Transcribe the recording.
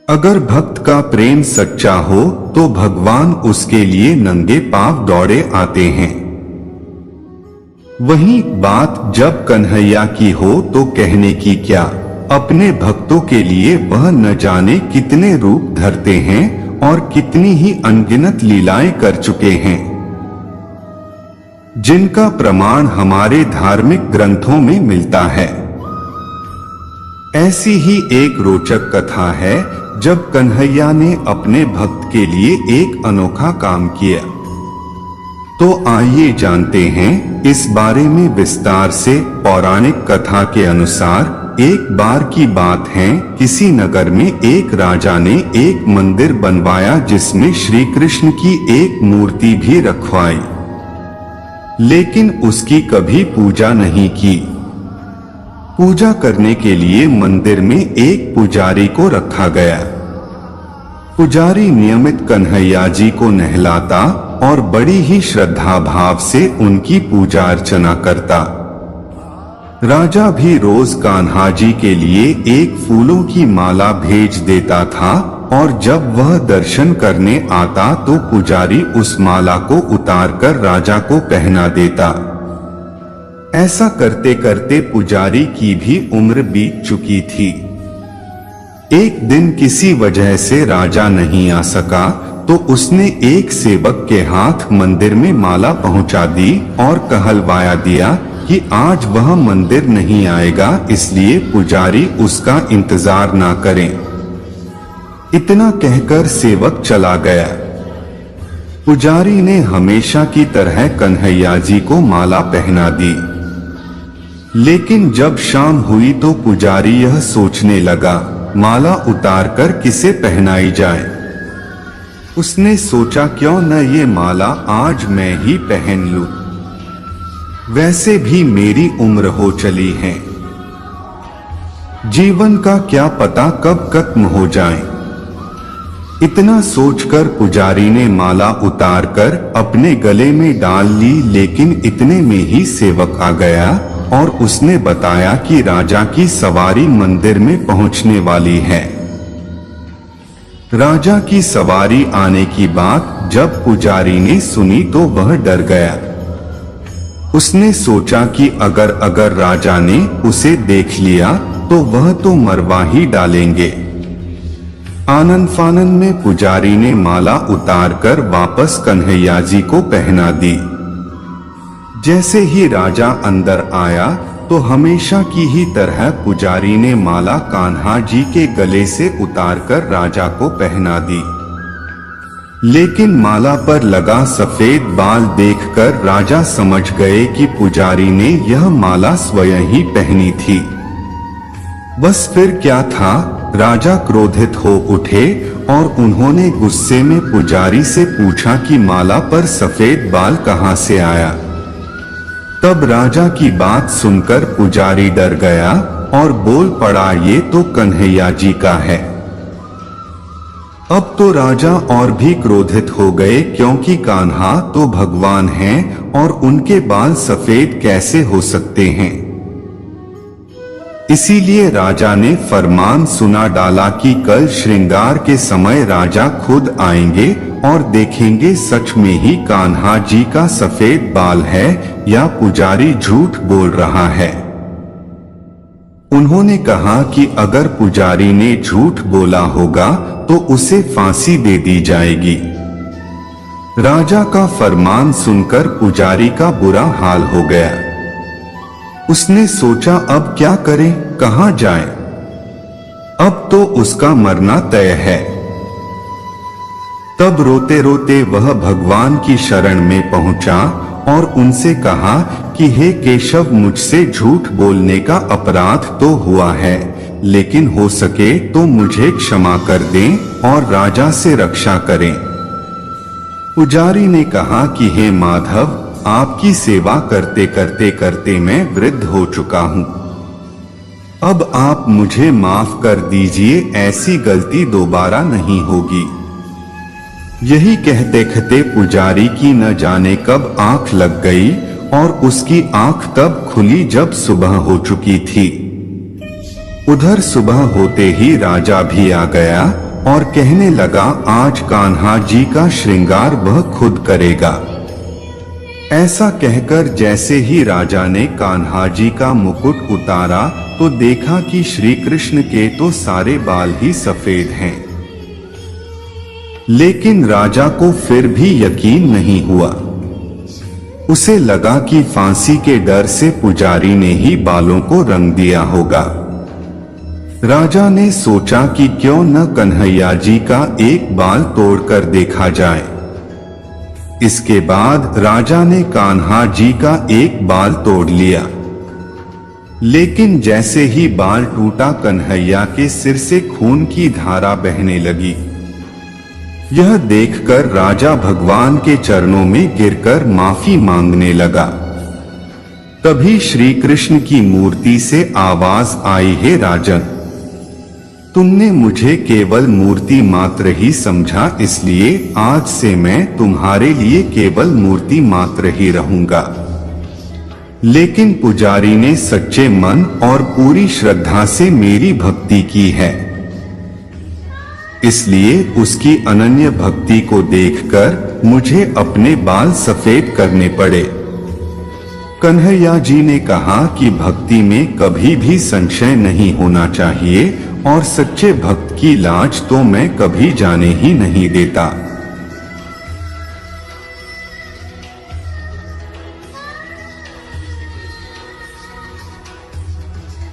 अगर भक्त का प्रेम सच्चा हो तो भगवान उसके लिए नंगे पांव दौड़े आते हैं। वही बात जब कन्हैया की हो तो कहने की क्या। अपने भक्तों के लिए वह न जाने कितने रूप धरते हैं और कितनी ही अनगिनत लीलाएं कर चुके हैं, जिनका प्रमाण हमारे धार्मिक ग्रंथों में मिलता है। ऐसी ही एक रोचक कथा है जब कन्हैया ने अपने भक्त के लिए एक अनोखा काम किया। तो आइए जानते हैं इस बारे में विस्तार से। पौराणिक कथा के अनुसार एक बार की बात है, किसी नगर में एक राजा ने एक मंदिर बनवाया जिसमें श्री कृष्ण की एक मूर्ति भी रखवाई, लेकिन उसकी कभी पूजा नहीं की। पूजा करने के लिए मंदिर में एक पुजारी को रखा गया। पुजारी नियमित कन्हैया जी को नहलाता और बड़ी ही श्रद्धा भाव से उनकी पूजा अर्चना करता। राजा भी रोज कान्हा जी के लिए एक फूलों की माला भेज देता था और जब वह दर्शन करने आता तो पुजारी उस माला को उतारकर राजा को पहना देता। ऐसा करते करते पुजारी की भी उम्र बीत चुकी थी। एक दिन किसी वजह से राजा नहीं आ सका तो उसने एक सेवक के हाथ मंदिर में माला पहुंचा दी और कहलवाया दिया कि आज वह मंदिर नहीं आएगा, इसलिए पुजारी उसका इंतजार ना करें। इतना कहकर सेवक चला गया। पुजारी ने हमेशा की तरह कन्हैया जी को माला पहना दी, लेकिन जब शाम हुई तो पुजारी यह सोचने लगा, माला उतारकर किसे पहनाई जाए। उसने सोचा क्यों न ये माला आज मैं ही पहन लूं, वैसे भी मेरी उम्र हो चली है, जीवन का क्या पता कब खत्म हो जाए। इतना सोचकर पुजारी ने माला उतारकर अपने गले में डाल ली, लेकिन इतने में ही सेवक आ गया और उसने बताया कि राजा की सवारी मंदिर में पहुंचने वाली है। राजा की सवारी आने की बात जब पुजारी ने सुनी तो वह डर गया। उसने सोचा कि अगर राजा ने उसे देख लिया तो वह तो मरवा ही डालेंगे। आनन फानन में पुजारी ने माला उतारकर वापस कन्हैया जी को पहना दी। जैसे ही राजा अंदर आया तो हमेशा की ही तरह पुजारी ने माला कान्हा जी के गले से उतारकर राजा को पहना दी, लेकिन माला पर लगा सफेद बाल देखकर राजा समझ गए कि पुजारी ने यह माला स्वयं ही पहनी थी। बस फिर क्या था, राजा क्रोधित हो उठे और उन्होंने गुस्से में पुजारी से पूछा कि माला पर सफेद बाल कहां से आया। तब राजा की बात सुनकर पुजारी डर गया और बोल पड़ा, ये तो कन्हैया जी का है। अब तो राजा और भी क्रोधित हो गए, क्योंकि कान्हा तो भगवान हैं और उनके बाल सफेद कैसे हो सकते हैं। इसीलिए राजा ने फरमान सुना डाला कि कल श्रृंगार के समय राजा खुद आएंगे और देखेंगे सच में ही कान्हा जी का सफेद बाल है या पुजारी झूठ बोल रहा है। उन्होंने कहा कि अगर पुजारी ने झूठ बोला होगा तो उसे फांसी दे दी जाएगी। राजा का फरमान सुनकर पुजारी का बुरा हाल हो गया। उसने सोचा अब क्या करें, कहां जाए, अब तो उसका मरना तय है। तब रोते रोते वह भगवान की शरण में पहुंचा और उनसे कहा कि हे केशव, मुझसे झूठ बोलने का अपराध तो हुआ है, लेकिन हो सके तो मुझे क्षमा कर दें और राजा से रक्षा करें। पुजारी ने कहा कि हे माधव, आपकी सेवा करते करते मैं वृद्ध हो चुका हूं, अब आप मुझे माफ कर दीजिए, ऐसी गलती दोबारा नहीं होगी। यही कहते कहते पुजारी की न जाने कब आंख लग गई और उसकी आंख तब खुली जब सुबह हो चुकी थी। उधर सुबह होते ही राजा भी आ गया और कहने लगा, आज कान्हा जी का श्रृंगार वह खुद करेगा। ऐसा कहकर जैसे ही राजा ने कान्हा जी का मुकुट उतारा तो देखा कि श्री कृष्ण के तो सारे बाल ही सफेद हैं। लेकिन राजा को फिर भी यकीन नहीं हुआ। उसे लगा कि फांसी के डर से पुजारी ने ही बालों को रंग दिया होगा। राजा ने सोचा कि क्यों न कन्हैया जी का एक बाल तोड़कर देखा जाए। इसके बाद राजा ने कान्हा जी का एक बाल तोड़ लिया। लेकिन जैसे ही बाल टूटा, कन्हैया के सिर से खून की धारा बहने लगी। यह देखकर राजा भगवान के चरणों में गिरकर माफी मांगने लगा। तभी श्री कृष्ण की मूर्ति से आवाज आई, हे राजन, तुमने मुझे केवल मूर्ति मात्र ही समझा, इसलिए आज से मैं तुम्हारे लिए केवल मूर्ति मात्र ही रहूंगा। लेकिन पुजारी ने सच्चे मन और पूरी श्रद्धा से मेरी भक्ति की है, इसलिए उसकी अनन्य भक्ति को देखकर मुझे अपने बाल सफेद करने पड़े। कन्हैया जी ने कहा कि भक्ति में कभी भी संशय नहीं होना चाहिए और सच्चे भक्त की लाज तो मैं कभी जाने ही नहीं देता।